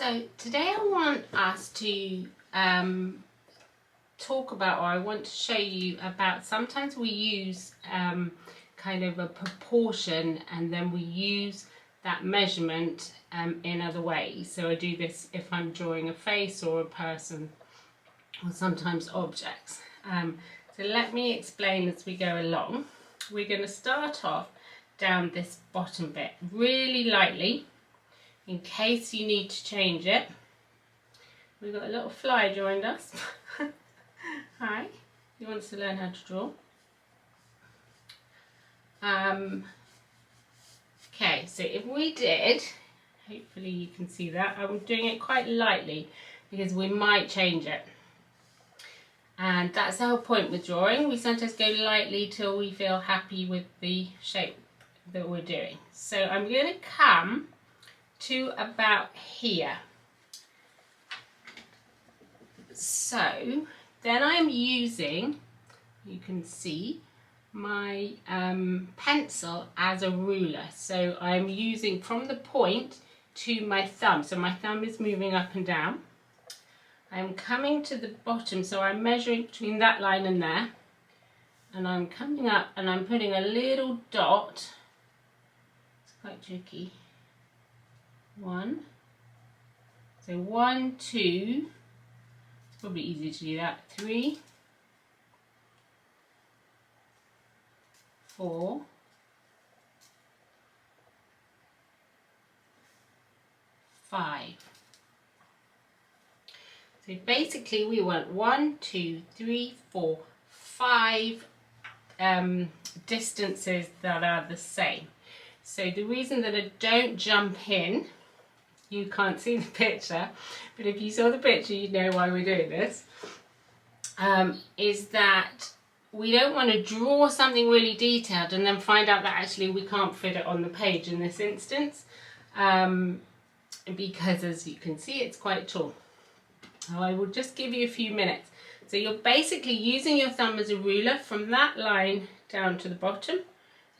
So today I want us to talk about, or I want to show you about, sometimes we use kind of a proportion and then we use that measurement in other ways. So I do this if I'm drawing a face or a person or sometimes objects. So let me explain as we go along. We're going to start off down this bottom bit really lightly in case you need to change it. We've got a little fly joined us. Hi, he wants to learn how to draw. Okay, so if we did, hopefully you can see that, I'm doing it quite lightly because we might change it. And that's the whole point with drawing. We sometimes go lightly till we feel happy with the shape that we're doing. So I'm going to come to about here. So then I'm using, you can see, my pencil as a ruler. So I'm using from the point to my thumb. So my thumb is moving up and down. I'm coming to the bottom, so I'm measuring between that line and there. And I'm coming up and I'm putting a little dot. It's quite tricky. 1. So 1, 2. It's probably easier to do that. 3, 4, 5. So basically we want 1, 2, 3, 4, 5 distances that are the same. So the reason that I don't jump in, you can't see the picture, but if you saw the picture you'd know why we're doing this, is that we don't want to draw something really detailed and then find out that actually we can't fit it on the page in this instance, because as you can see it's quite tall. So I will just give you a few minutes. So you're basically using your thumb as a ruler from that line down to the bottom,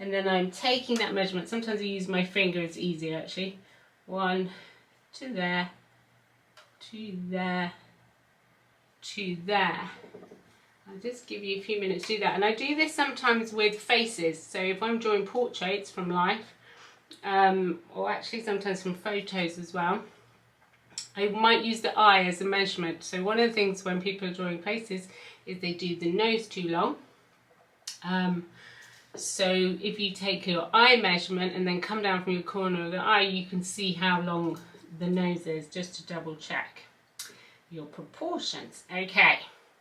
and then I'm taking that measurement. Sometimes I use my finger, it's easier actually. 1 to there, to there, to there. I'll just give you a few minutes to do that. And I do this sometimes with faces. So if I'm drawing portraits from life, or actually sometimes from photos as well, I might use the eye as a measurement. So one of the things when people are drawing faces is they do the nose too long. So if you take your eye measurement and then come down from your corner of the eye, you can see how long the nose is, just to double check your proportions. Okay,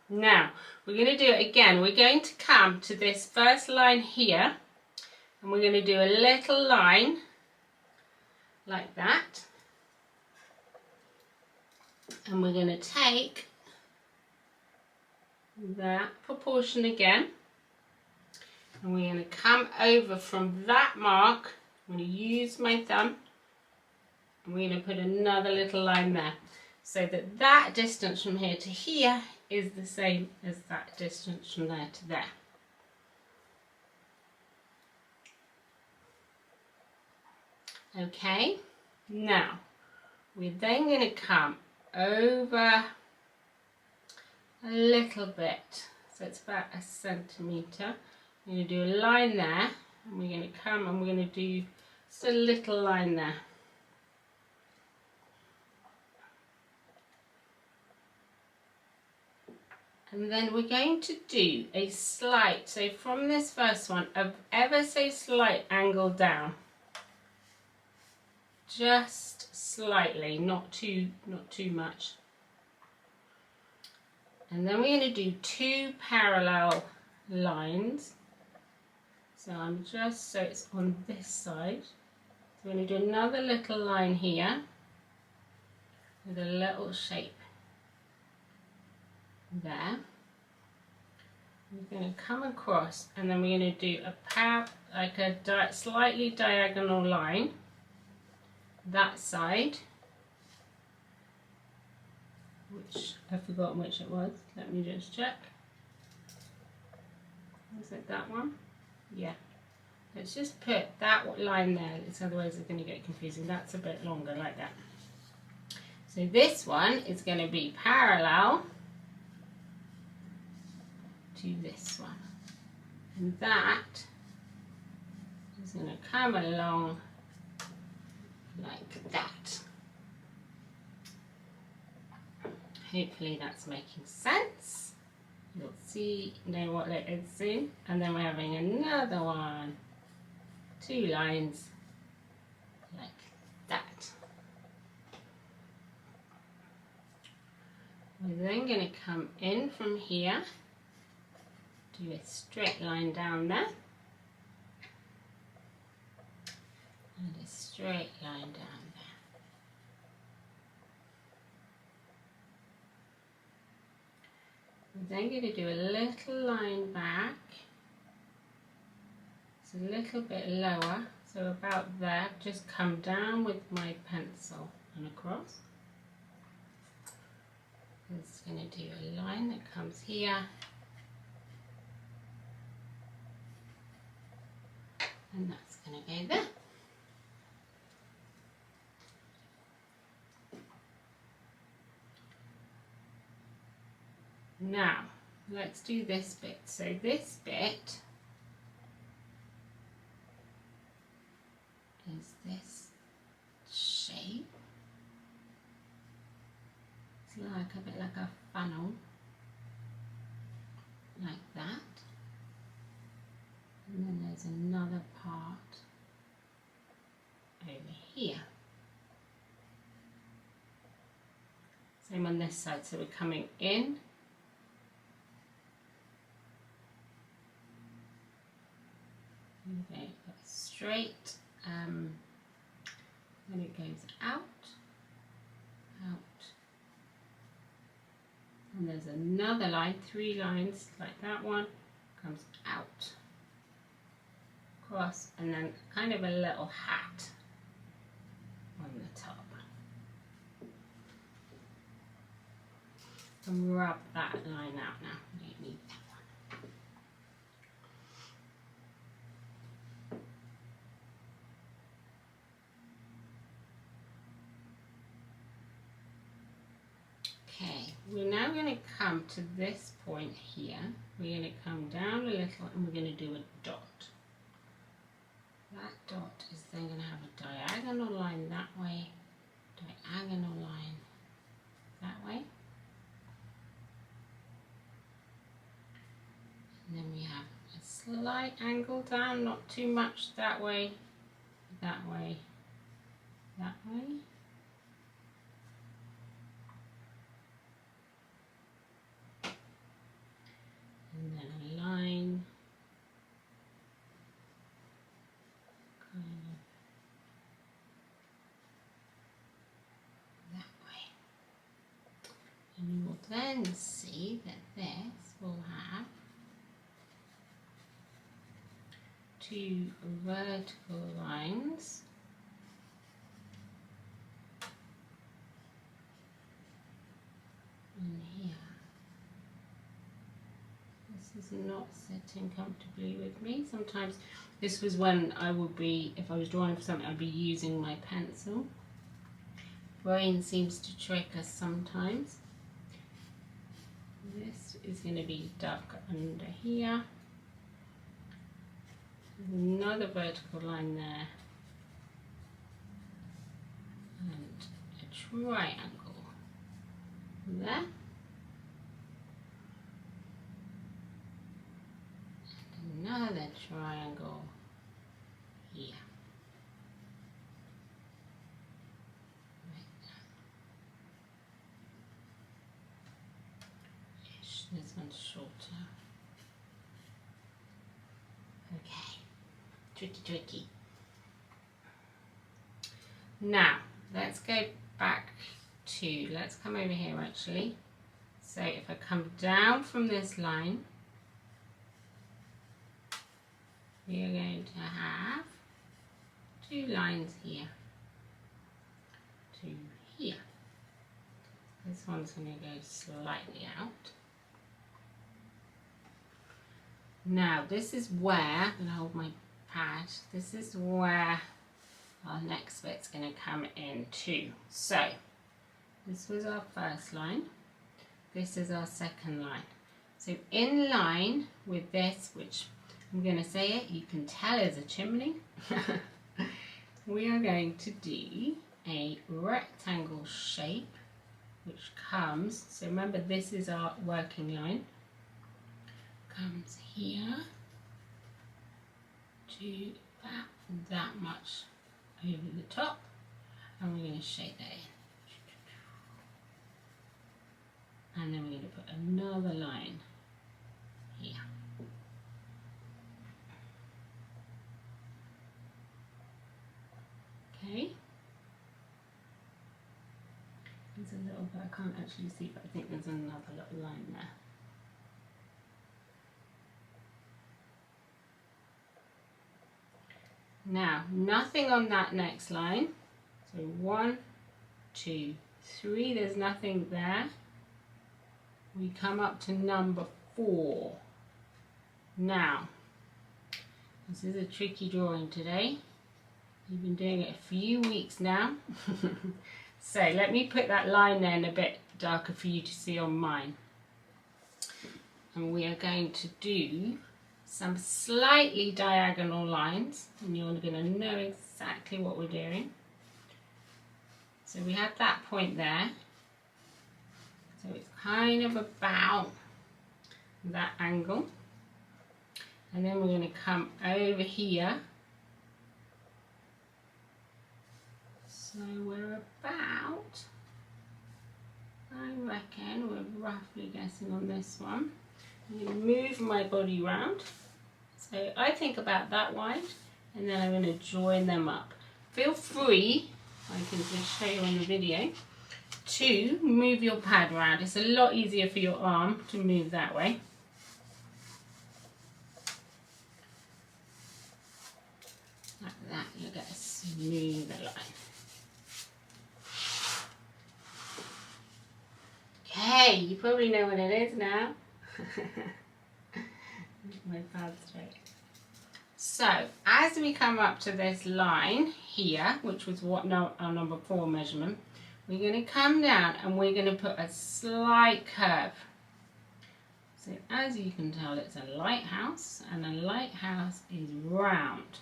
now we're going to do it again. We're going to come to this first line here and we're going to do a little line like that. And we're going to take that proportion again, and we're going to come over from that mark. I'm going to use my thumb and we're going to put another little line there, so that that distance from here to here is the same as that distance from there to there. Okay, now we're then going to come over a little bit, so it's about 1 centimetre. I'm going to do a line there, and we're going to come and we're going to do just a little line there. And then we're going to do a slight, so from this first one, a ever so slight angle down. Just slightly, not too much. And then we're going to do 2 parallel lines. So I'm just, so it's on this side. So we're going to do another little line here with a little shape there. We're going to come across and then we're going to do a slightly diagonal line that side, which I've forgotten which it was. Let me just check. Was it that one? Yeah. Let's just put that line there, otherwise it's going to get confusing. That's a bit longer like that. So this one is going to be parallel to this one. And that is going to come along like that. Hopefully that's making sense. You'll see, know what it is soon. And then we're having another one. 2 lines like that. We're then going to come in from here, do a straight line down there, and a straight line down there. We're then going to do a little line back. It's a little bit lower, so about there. Just come down with my pencil and across. It's going to do a line that comes here and that's going to go there. Now let's do this bit. So this bit is this shape. It's like a bit like a funnel, like that. And then there's another part over here. Same on this side, so we're coming in. Okay, straight, then it goes out, and there's another line, 3 lines like that one, comes out, across, and then kind of a little hat on the top. And rub that line out now, we don't need that one. Okay, we're now going to come to this point here. We're going to come down a little and we're going to do a dot. That dot is then going to have a diagonal line that way, diagonal line that way. And then we have a slight angle down, not too much that way, that way, that way. And then a line kind of that way. And you will then see that this will have 2 vertical lines in here. This is not sitting comfortably with me. Sometimes this was when I would be, if I was drawing for something, I'd be using my pencil. Brain seems to trick us sometimes. This is going to be duck under here. Another vertical line there. And a triangle there. Another triangle here. Like that. Ish, this one's shorter. Okay, tricky. Now, let's go back to, let's come over here actually. So if I come down from this line, we are going to have 2 lines here to here. This one's going to go slightly out. Now this is where, I'm going to hold my pad, this is where our next bit's going to come in too. So This was our first line. This is our second line. So in line with this, which I'm going to say it, you can tell is a chimney, we are going to do a rectangle shape which comes, so remember this is our working line, comes here to about that much over the top, and we're going to shape that in. And then we're going to put another line here. Okay. There's a little bit, I can't actually see, but I think there's another little line there. Now, nothing on that next line. So 1, 2, 3, there's nothing there. We come up to number 4. Now, this is a tricky drawing today. You've been doing it a few weeks now. So let me put that line there in a bit darker for you to see on mine. And we are going to do some slightly diagonal lines, and you're going to know exactly what we're doing. So we have that point there. So it's kind of about that angle. And then we're going to come over here. So we're about, I reckon, we're roughly guessing on this one. I'm going to move my body round. So I think about that wide, and then I'm going to join them up. Feel free, I can just show you on the video, to move your pad around. It's a lot easier for your arm to move that way. Like that, you'll get a smoother line. Okay, you probably know what it is now. My pad straight. So, as we come up to this line here, which was what our number 4 measurement, we're going to come down and we're going to put a slight curve. So, as you can tell, it's a lighthouse, and a lighthouse is round.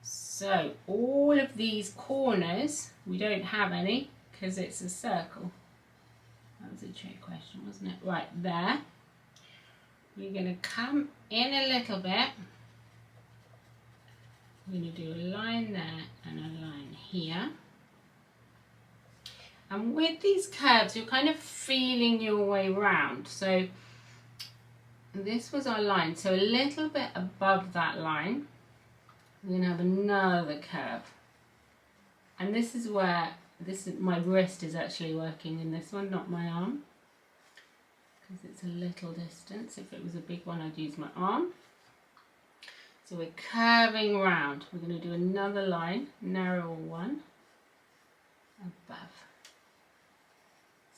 So, all of these corners, we don't have any because it's a circle. That was a trick question, wasn't it? Right there. We're going to come in a little bit. We're going to do a line there and a line here. And with these curves, you're kind of feeling your way round. So this was our line. So a little bit above that line, we're going to have another curve. And this is where my wrist is actually working in this one, not my arm. Because it's a little distance. If it was a big one, I'd use my arm. So we're curving round. We're going to do another line, narrower one, above.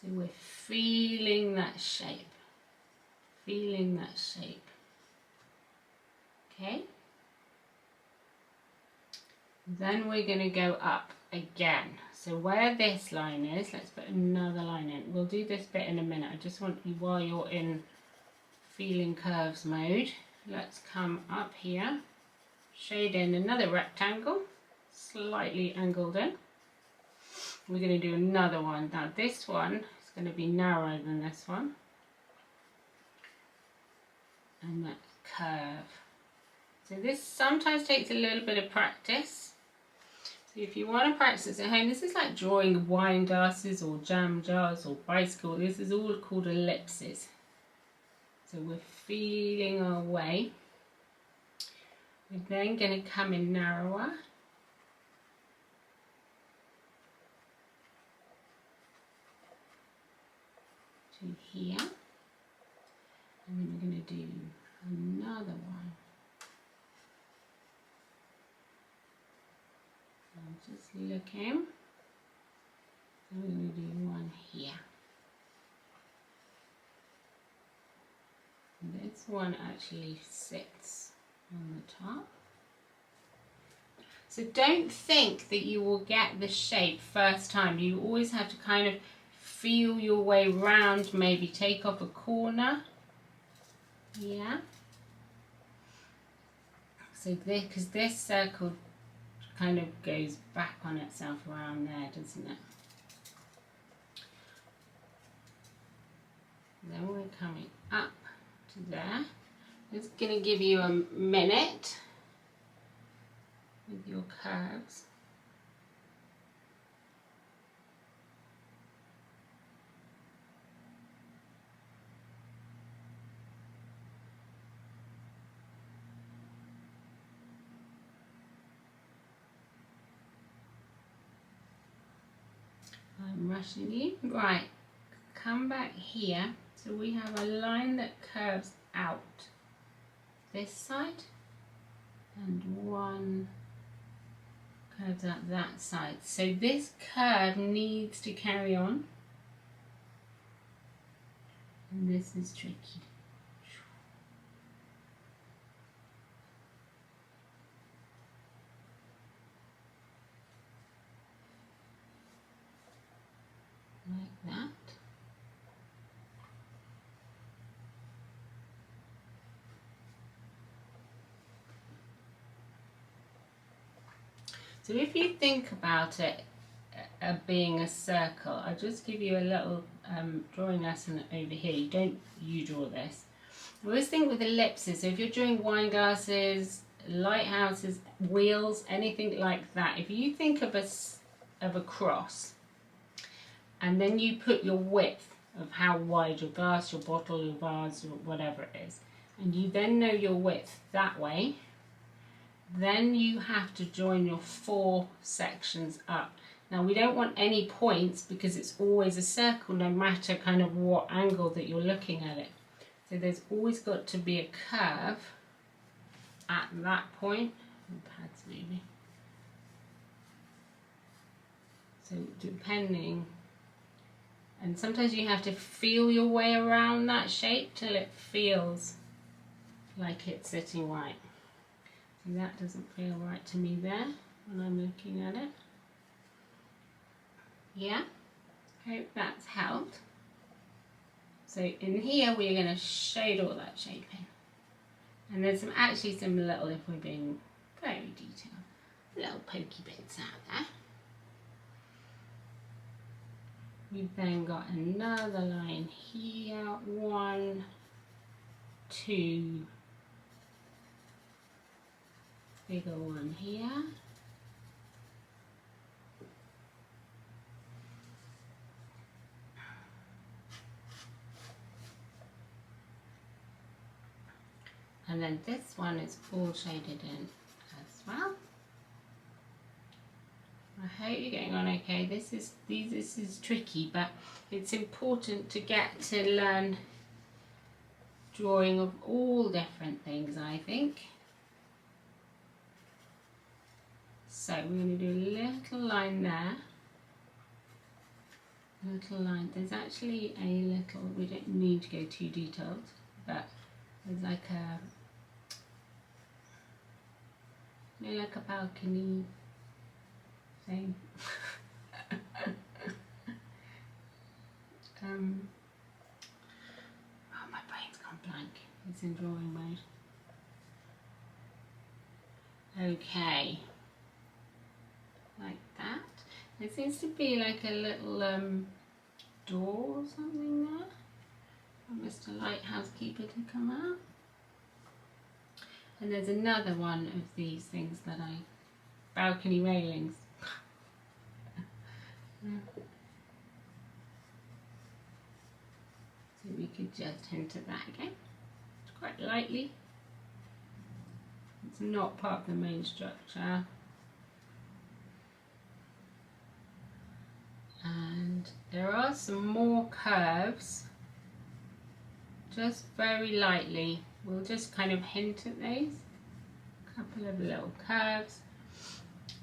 So we're feeling that shape. Feeling that shape. Okay? Then we're going to go up again. So where this line is, let's put another line in. We'll do this bit in a minute. I just want you, while you're in feeling curves mode, let's come up here, shade in another rectangle, slightly angled in. We're going to do another one. Now this one is going to be narrower than this one. And that curve. So this sometimes takes a little bit of practice. So if you want to practice at home, this is like drawing wine glasses or jam jars or bicycle. This is all called ellipses. So we're feeling our way. We're then going to come in narrower. To here. And then we're going to do another one. I'm just looking. So we're going to do one here. This one actually sits on the top. So don't think that you will get the shape first time. You always have to kind of feel your way round, maybe take off a corner. Yeah. So this, because this circle kind of goes back on itself around there, doesn't it? Then we're coming up to there. Just going to give you a minute with your curves. I'm rushing you. Right, come back here. So we have a line that curves out this side and one curves out that side. So this curve needs to carry on, and this is tricky. Like that. So if you think about it being a circle, I'll just give you a little drawing lesson over here. You draw this. I always think with ellipses, so if you're drawing wine glasses, lighthouses, wheels, anything like that, if you think of a cross, and then you put your width of how wide your glass, your bottle, your vase, or whatever it is, and you then know your width that way, then you have to join your 4 sections up. Now we don't want any points because it's always a circle no matter kind of what angle that you're looking at it. So there's always got to be a curve at that point. Pads maybe. So depending, and sometimes you have to feel your way around that shape till it feels like it's sitting right. See, that doesn't feel right to me there when I'm looking at it. Yeah, hope that's helped. So in here we're going to shade all that shaping. And there's actually some little, if we're being very detailed, little pokey bits out there. We've then got another line here, 1, 2, bigger one here. And then this one is all shaded in as well. I hope you're getting on okay. This is tricky, but it's important to get to learn drawing of all different things, I think. So we're going to do a little line there. A little line. There's actually a little, we don't need to go too detailed, but there's like a, you know, like a balcony thing. Oh, my brain's gone blank. It's in drawing mode. Okay, like that. There seems to be like a little door or something there for Mr. Lighthouse Keeper to come out. And there's another one of these things that balcony railings. So we could just hint at that again, quite lightly. It's not part of the main structure. And there are some more curves, just very lightly. We'll just kind of hint at those. A couple of little curves.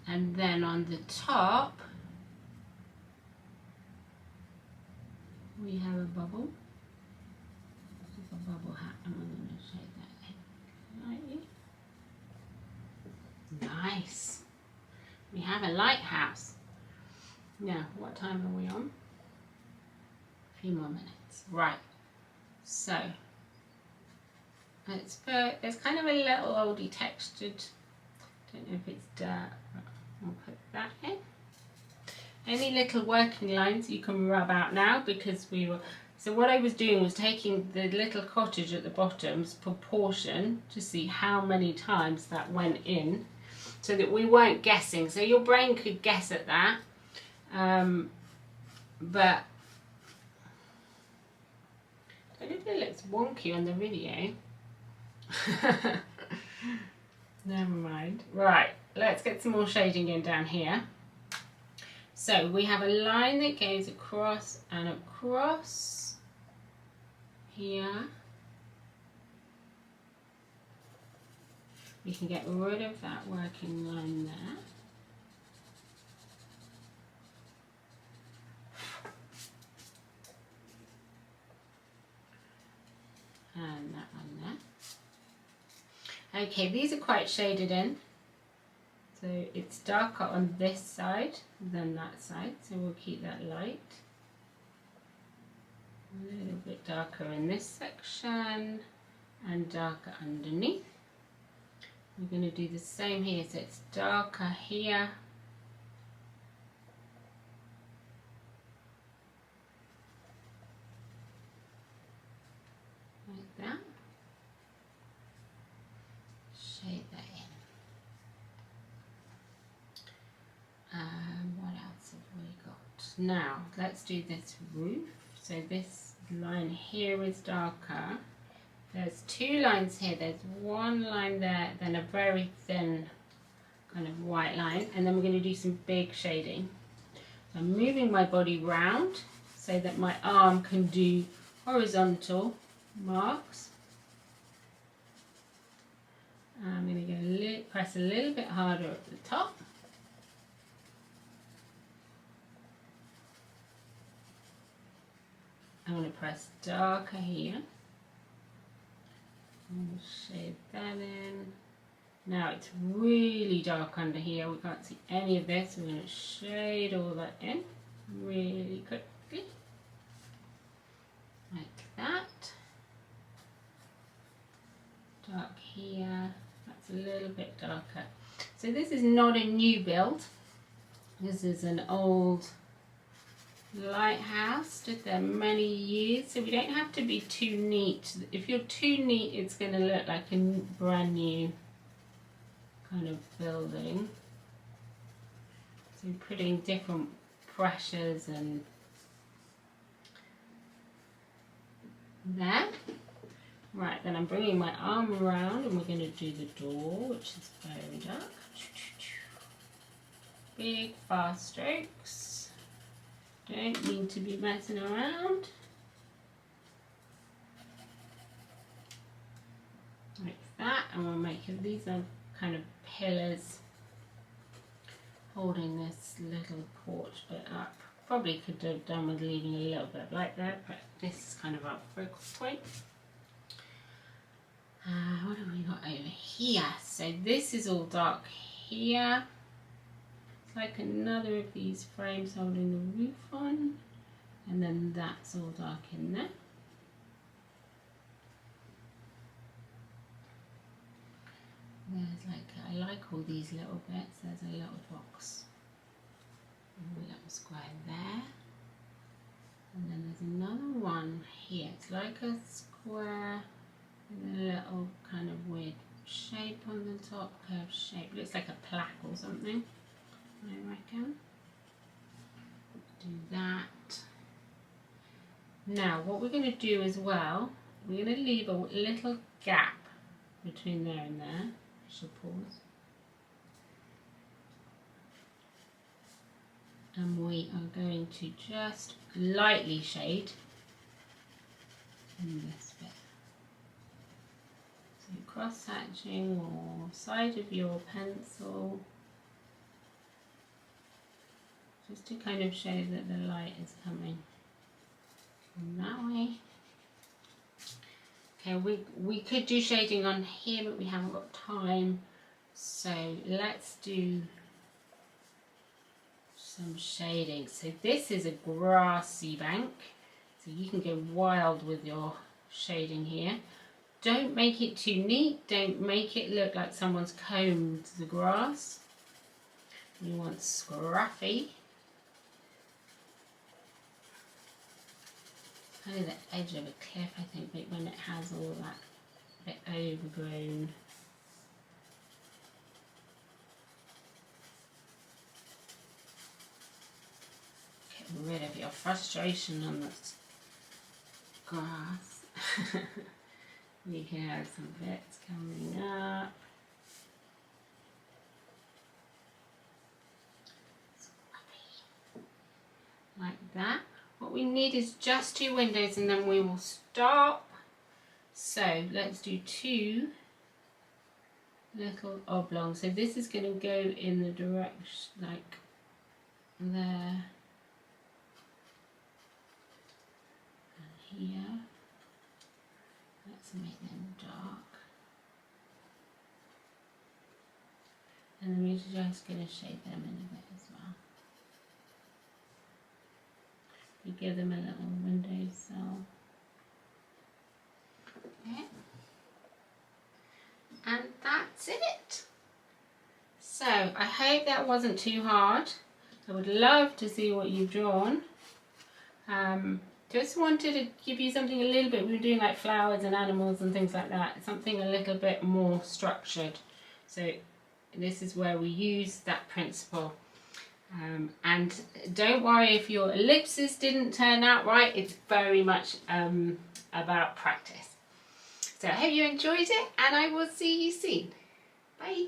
And then on the top, we have a bubble. Just a bubble hat, and I'm going to shade that in lightly. Nice. We have a lighthouse. Now, what time are we on? few more minutes. Right, so it's there's kind of a little oldie textured, don't know if it's dark, I'll put that in. Any little working lines you can rub out now, because so what I was doing was taking the little cottage at the bottom's proportion to see how many times that went in, so that we weren't guessing. So your brain could guess at that, but I don't know if it looks wonky on the video. Never mind. Right, let's get some more shading in down here. So we have a line that goes across and across here. We can get rid of that working line there. And that one there. Okay, these are quite shaded in. So it's darker on this side than that side, so we'll keep that light. A little bit darker in this section and darker underneath. We're going to do the same here, so it's darker here. Like that. Shade that in. What else have we got? Now, let's do this roof. So this line here is darker. There's two lines here. There's one line there, then a very thin kind of white line, and then we're going to do some big shading. So I'm moving my body round so that my arm can do horizontal marks. I'm going to go press a little bit harder at the top. I'm going to press darker here. And shade that in. Now it's really dark under here. We can't see any of this. We're going to shade all that in really quickly. Like that. Dark here. That's a little bit darker. So this is not a new build. This is an old lighthouse, stood there many years, so we don't have to be too neat. If you're too neat, it's going to look like a brand new kind of building. So putting different pressures and there. Right, then I'm bringing my arm around and we're going to do the door, which is very dark. Big fast strokes. Don't need to be messing around. Like that, and we'll make it, these are kind of pillars holding this little porch bit up. Probably could have done with leaving a little bit of light there, but this is kind of our focal point. What have we got over here? So this is all dark here. Like another of these frames holding the roof on, and then that's all dark in there. There's like, I like all these little bits. There's a little box, a little square there, and then there's another one here. It's like a square with a little kind of weird shape on the top, curved shape. Looks like a plaque or something, I reckon. Do that. Now what we're going to do as well, we're going to leave a little gap between there and there. I shall pause. And we are going to just lightly shade in this bit. So cross-hatching or side of your pencil, just to kind of show that the light is coming from that way. Okay, we could do shading on here, but we haven't got time. So let's do some shading. So this is a grassy bank. So you can go wild with your shading here. Don't make it too neat, don't make it look like someone's combed the grass. You want scruffy. Kind of the edge of a cliff, I think, but when it has all that bit overgrown. Get rid of your frustration on the grass. You can have some bits coming up. Like that. What we need is just 2 windows and then we will stop. So let's do 2 little oblongs. So this is going to go in the direction like there and here. Let's make them dark. And then we're just going to shade them in a bit as well. You give them a little windowsill. Okay. And that's it. So I hope that wasn't too hard. I would love to see what you've drawn. Just wanted to give you something a little bit, we were doing like flowers and animals and things like that, something a little bit more structured. So this is where we use that principle. And don't worry if your ellipses didn't turn out right, it's very much about practice. So I hope you enjoyed it and I will see you soon. Bye.